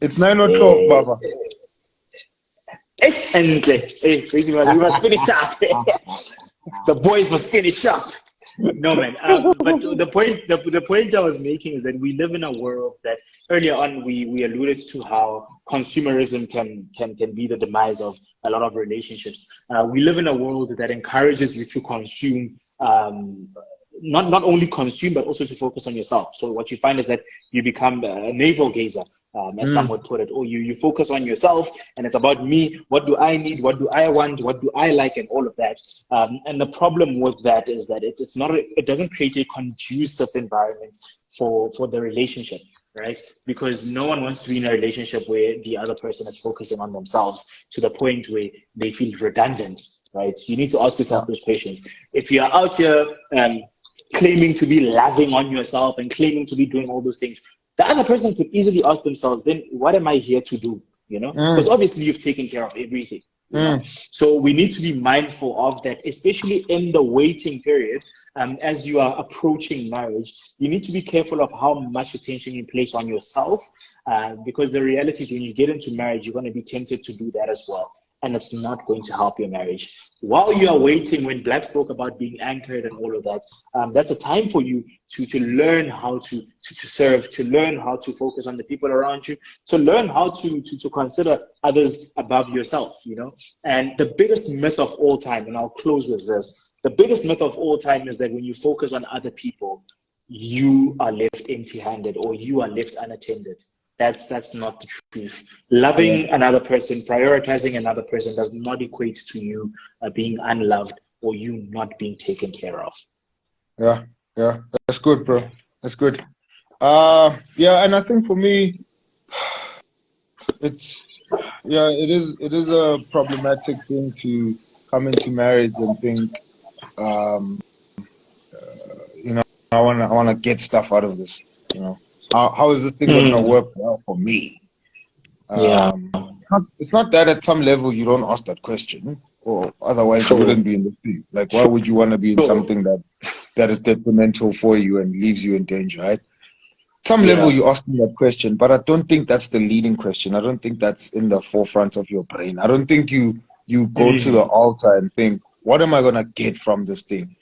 It's 9:12, Baba. We must finish up. The boys must finish up. No, man. But the point I was making is that we live in a world that earlier on we alluded to how consumerism can be the demise of a lot of relationships. We live in a world that encourages you to consume. Not only consume, but also to focus on yourself. So what you find is that you become a navel gazer, as some would put it, or you focus on yourself, and it's about me. What do I need? What do I want? What do I like? And all of that. And the problem with that is that it doesn't create a conducive environment for the relationship, right? Because no one wants to be in a relationship where the other person is focusing on themselves to the point where they feel redundant. Right? You need to ask yourself those questions. If you're out here claiming to be loving on yourself and claiming to be doing all those things, the other person could easily ask themselves, then what am I here to do? Because obviously you've taken care of everything. So we need to be mindful of that, especially in the waiting period. As you are approaching marriage, you need to be careful of how much attention you place on yourself, because the reality is when you get into marriage, you're going to be tempted to do that as well. And it's not going to help your marriage. While you are waiting, when Black spoke about being anchored and all of that, that's a time for you to learn how to serve, to learn how to focus on the people around you, to learn how to consider others above yourself, And the biggest myth of all time, and I'll close with this, the biggest myth of all time is that when you focus on other people, you are left empty-handed or you are left unattended. That's not the truth. Loving another person, prioritizing another person does not equate to you being unloved or you not being taken care of. Yeah, that's good, bro. That's good. And I think for me, it is a problematic thing to come into marriage and think you know, I wanna get stuff out of this. You know, how is this thing gonna work well for me? Yeah. It's not that at some level you don't ask that question, or otherwise you wouldn't be in the field. Like, why would you want to be in something that is detrimental for you and leaves you in danger, right? Some level you ask me that question, but I don't think that's the leading question. I don't think that's in the forefront of your brain. I don't think you go to the altar and think, what am I gonna get from this thing?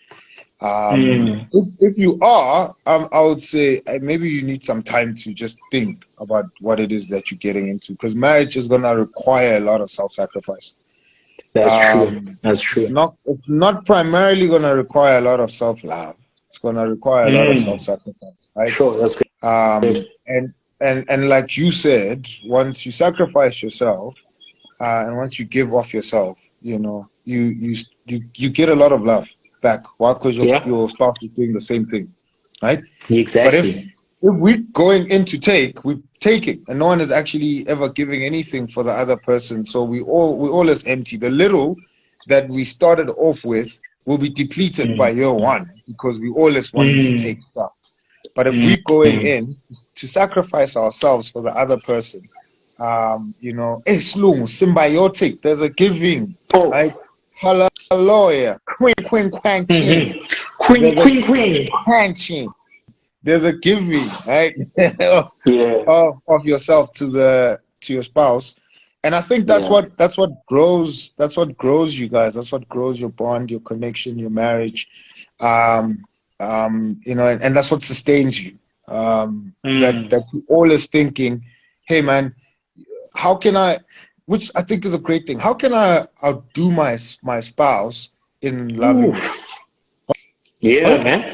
If you are, I would say maybe you need some time to just think about what it is that you're getting into, because marriage is gonna require a lot of self-sacrifice. That's true. That's true. It's not primarily gonna require a lot of self-love. It's gonna require a lot of self-sacrifice, right? Sure, that's good. And like you said, once you sacrifice yourself, and once you give off yourself, you know, you get a lot of love back. Why? Because your spouse is doing the same thing, right? Exactly. But if we're going in to take, we're taking, and no one is actually ever giving anything for the other person. So we all is empty. The little that we started off with will be depleted by year one, because we always wanted to take stuff. But if we're going in to sacrifice ourselves for the other person, you know, it's symbiotic. There's a giving, right? Hallelujah. Queen. There's a giving, right? of yourself to your spouse. And I think that's what grows you guys. That's what grows your bond, your connection, your marriage. You know, and that's what sustains you. That you always thinking, hey man, how can I, which I think is a great thing, how can I outdo my spouse in loving her? Yeah, man.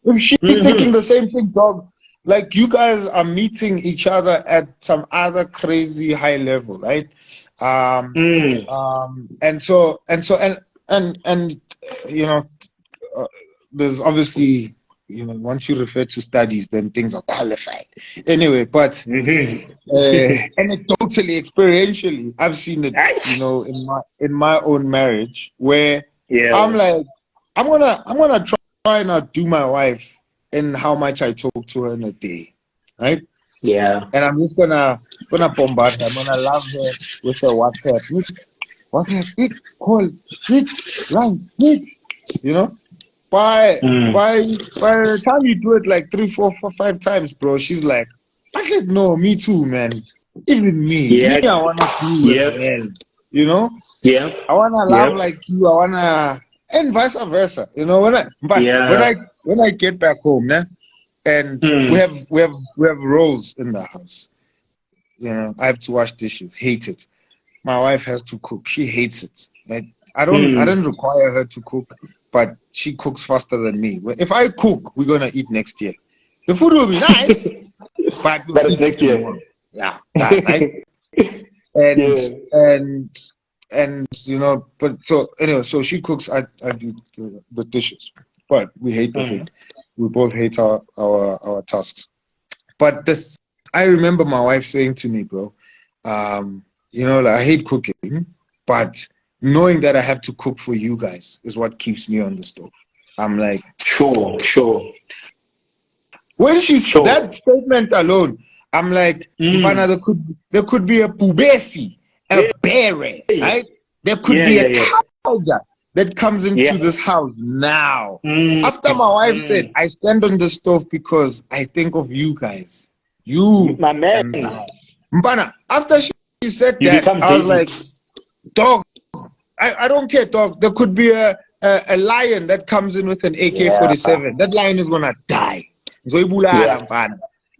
If she's thinking the same thing, dog, like you guys are meeting each other at some other crazy high level, right? And you know, there's obviously, you know, once you refer to studies, then things are qualified. Anyway, but anecdotally, experientially, I've seen it, you know, in my own marriage, where I'm like, I'm gonna try and outdo my wife in how much I talk to her in a day, right? Yeah. And I'm just gonna bombard her. I'm gonna love her with a WhatsApp, call, line, you know. By the time you do it like 3, 4, 5 times, bro, she's like, I said, no, me too, man. Even me. Me, I wanna do as well. You know? Yeah. I wanna love like you. I wanna, and vice versa. You know, when I get back home, and we have roles in the house. You know, I have to wash dishes, hate it. My wife has to cook. She hates it. Right? I don't require her to cook, but she cooks faster than me. If I cook, we're gonna eat next year. The food will be nice, but it's next year. Yeah, right. And you know, but so anyway, so she cooks. I do the dishes, but we hate the food. We both hate our tasks. But this, I remember my wife saying to me, bro, you know, like, I hate cooking, but knowing that I have to cook for you guys is what keeps me on the stove. I'm like, sure. When she said that statement alone, I'm like, there could be a pubesi, a berry, right? There could be a tiger that comes into this house now. After my wife said, I stand on the stove because I think of you guys. You, my man. Mbana, after she said that, I was like, dog, I don't care, dog. There could be a lion that comes in with an AK-47. That lion is gonna die.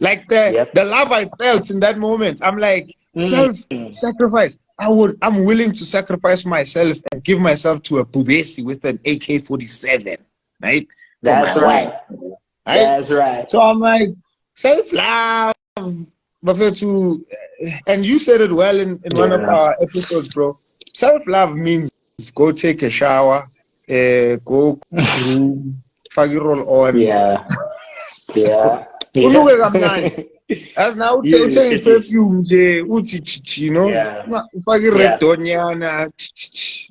Like the love I felt in that moment. I'm like, self-sacrifice. I'm willing to sacrifice myself and give myself to a pubesi with an AK-47. Right? That's right. That's right. So I'm like, self-love. And you said it well in one of our episodes, bro. Self-love means go take a shower, go room, roll on. Yeah. As now saying perfume, you know, red donyana,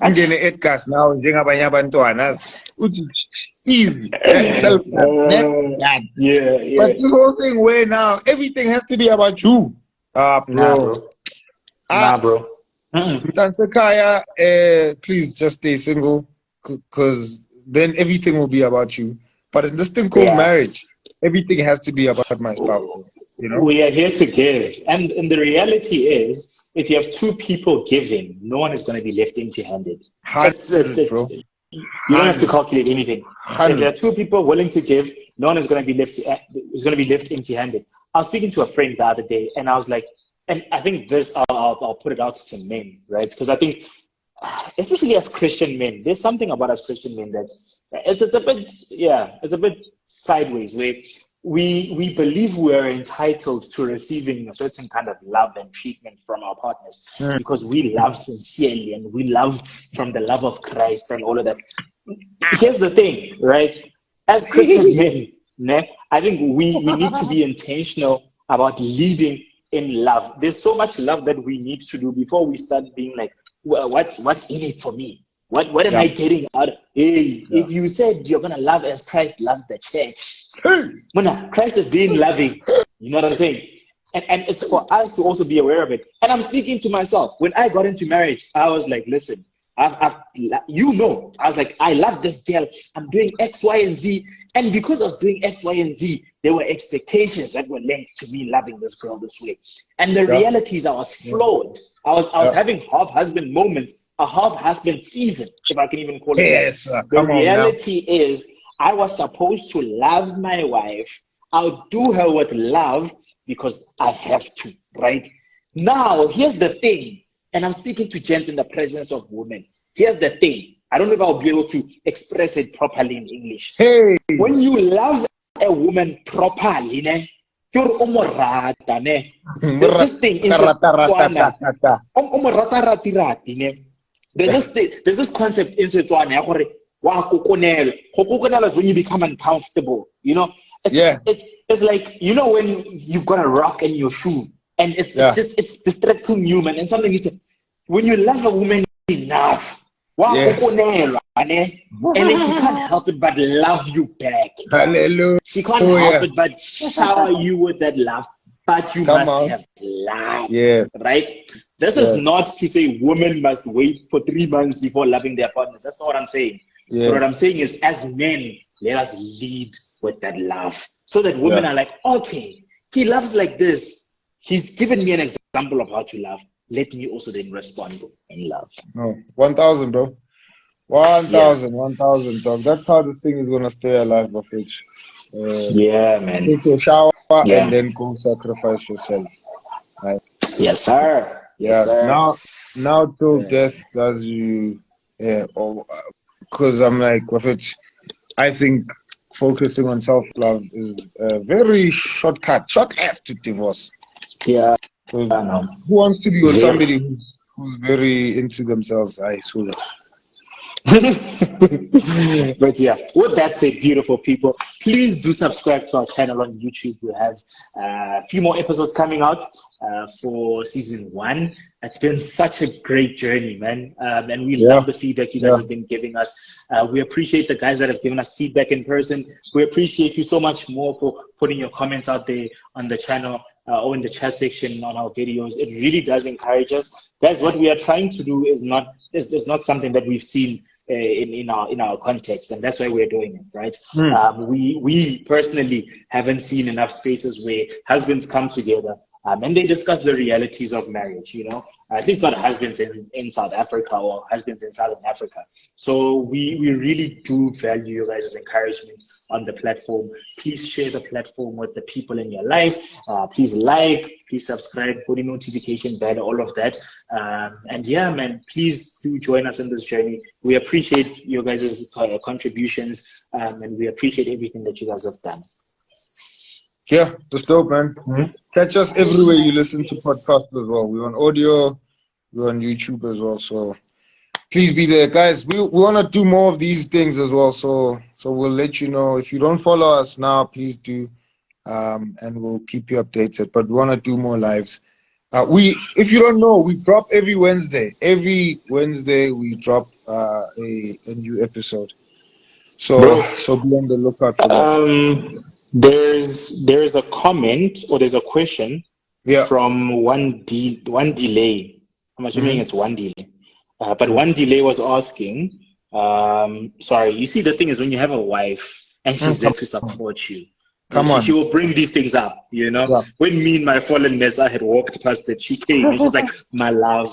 I'm getting 8 cars now, Easy. Self-love. Yeah. But this whole thing where now everything has to be about you. Nah, Bro. bro. Nah, bro. Tansekaya, please just stay single, because then everything will be about you. But in this thing called Yeah. marriage, everything has to be about my spouse. You know? We are here to give. And the reality is, if you have two people giving, no one is going to be left empty-handed. 100, bro. You don't have to calculate anything. 100. If there are two people willing to give, no one is going to be left empty-handed. I was speaking to a friend the other day, and I was like, and I think this, I'll put it out to men, right? Because I think, especially as Christian men, there's something about us Christian men that's, it's a bit sideways, where we believe we are entitled to receiving a certain kind of love and treatment from our partners because we love sincerely and we love from the love of Christ and all of that. Here's the thing, right? As Christian men, I think we need to be intentional about leading in love. There's so much love that we need to do before we start being like, well, what's in it for me? What am I getting out of? Hey, if you said you're gonna love as Christ loved the church, Christ is being loving. You know what I'm saying? And it's for us to also be aware of it. And I'm speaking to myself. When I got into marriage, I was like, listen, I was like, I love this girl. I'm doing X, Y, and Z. And because I was doing X, Y, and Z, there were expectations that were linked to me loving this girl this way. And the reality is I was flawed. I was having half-husband moments, a half-husband season, if I can even call it that. The reality is I was supposed to love my wife, outdo her with love because I have to, right? Now, here's the thing, and I'm speaking to gents in the presence of women. Here's the thing. I don't know if I'll be able to express it properly in English. Hey. When you love a woman properly, you're omorata, there's this thing in there's this concept in Setswana. Kokonela is when you become uncomfortable, you know. It's like, you know, when you've got a rock in your shoe and it's distracting you, man. And something is, when you love a woman enough, and then she can't help it but love you back. Hallelujah. She can't help it but shower you with that love. But you must have love. Right? This is not to say women must wait for 3 months before loving their partners. That's not what I'm saying. But what I'm saying is, as men, let us lead with that love. So that women are like, okay, he loves like this. He's given me an example of how to love. Let me also then respond in love. No, 1,000, bro. 1,000, 1,000, dog. That's how this thing is going to stay alive, Buffett. Man. Take your shower and then go sacrifice yourself. Right? Yes, sir. Yes, sir. Now till death does you. Because I'm like, Buffett, I think focusing on self-love is a very short F to divorce. Yeah. Who wants to be with somebody who's very into themselves? I swear. But yeah, with that said, beautiful people, please do subscribe to our channel on YouTube. We have a few more episodes coming out for season 1. It's been such a great journey, man. And we love the feedback you guys have been giving us. We appreciate the guys that have given us feedback in person. We appreciate you so much more for putting your comments out there on the channel or in the chat section on our videos. It really does encourage us. Guys, what we are trying to do is not something that we've seen in our context, and that's why we're doing it, right? We personally haven't seen enough spaces where husbands come together and they discuss the realities of marriage, you know. At least not husbands in South Africa or husbands in Southern Africa. So we really do value your guys' encouragement on the platform. Please share the platform with the people in your life. Please like, please subscribe, put in notification bell, all of that. And yeah, man, please do join us in this journey. We appreciate your guys' contributions, and we appreciate everything that you guys have done. Yeah, that's dope, man. Catch us everywhere you listen to podcasts as well. We're on audio, we're on YouTube as well. So please be there, guys. We want to do more of these things as well. So we'll let you know. If you don't follow us now, please do, and we'll keep you updated. But we want to do more lives. If you don't know, we drop every Wednesday. Every Wednesday we drop a new episode. So Bro, so be on the lookout for that. there's a comment or there's a question Yeah. from one delay. I'm assuming Mhm. it's one delay. But one delay was asking, sorry, you see, the thing is when you have a wife and she's there Come, to support you, come she on. will bring these things up, you know. Yeah. When me in my fallenness, I had walked past it, she came and she's like, my love,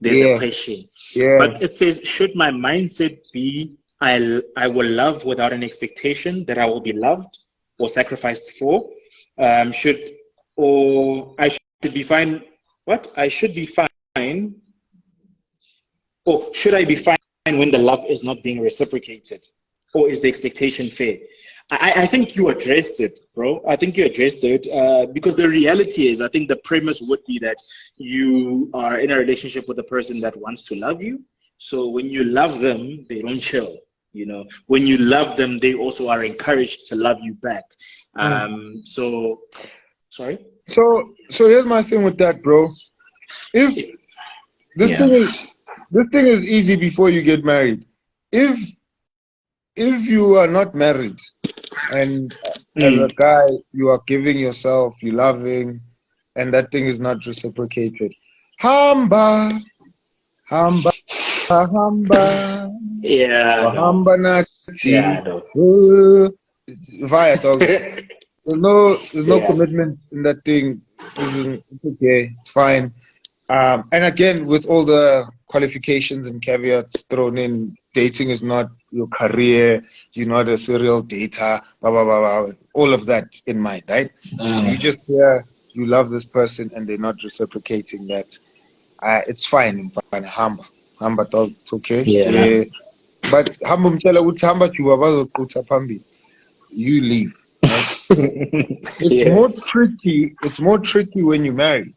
there's a Yeah. question. Yeah. But it says, should my mindset be, I will love without an expectation that I will be loved or sacrificed for? Or I should be fine. What? I should be fine. Or should I be fine when the love is not being reciprocated? Or is the expectation fair? I think you addressed it, bro. I think you addressed it because the reality is, I think the premise would be that you are in a relationship with a person that wants to love you. So when you love them, they don't chill. You know, when you love them, they also are encouraged to love you back. So, sorry. So here's my thing with that, bro. If this Yeah. thing is this thing is easy before you get married. If you are not married and as a guy you are giving yourself, you loving, and that thing is not reciprocated. Hamba, hamba, hamba, Yeah. No. hamba nati. Yeah. No. Via dog. There's no Yeah. commitment in that thing. It's okay. It's fine. And again, with all the qualifications and caveats thrown in, dating is not your career. You're not a serial dater. Blah blah blah blah. All of that in mind, right? You just you love this person and they're not reciprocating that. It's fine. Hamba dog. It's okay. Yeah. But hamba mtshela ukuthi hamba juba bazoqutha phambili. You leave. Right? It's Yeah. more tricky. It's more tricky when you marry,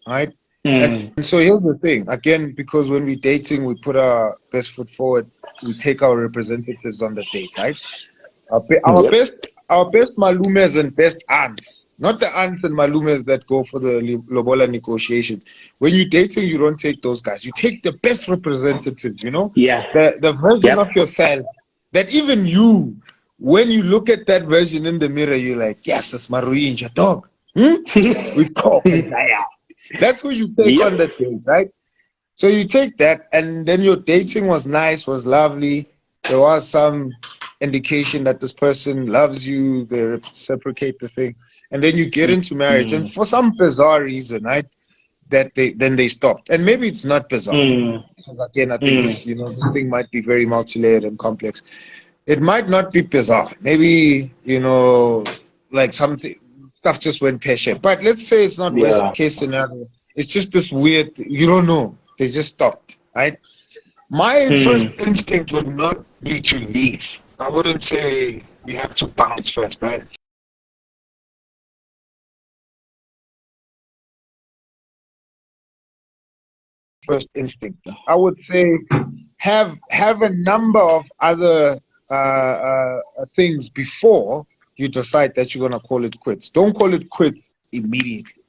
right? And so here's the thing. Again, because when we're dating, we put our best foot forward. We take our representatives on the date, right? Our best malumes and best aunts, not the aunts and malumes that go for the lobola negotiations. When you're dating, you don't take those guys. You take the best representatives. You know, Yeah. the version of yourself that even you, when you look at that version in the mirror, you're like, yes, it's Maruinja dog. With cock and dial. That's who you take on the date, right? So you take that, and then your dating was nice, was lovely. There was some indication that this person loves you, they reciprocate the thing. And then you get into marriage, and for some bizarre reason, right, that they stopped. And maybe it's not bizarre. Because again, I think this thing might be very multi-layered and complex. It might not be bizarre. Maybe, like something stuff just went pear-shaped. But let's say it's not worst case scenario. It's just this weird, you don't know. They just stopped, right? My first instinct would not be to leave. I wouldn't say you have to bounce first, right? First instinct. I would say have a number of other things before you decide that you're gonna call it quits. Don't call it quits immediately.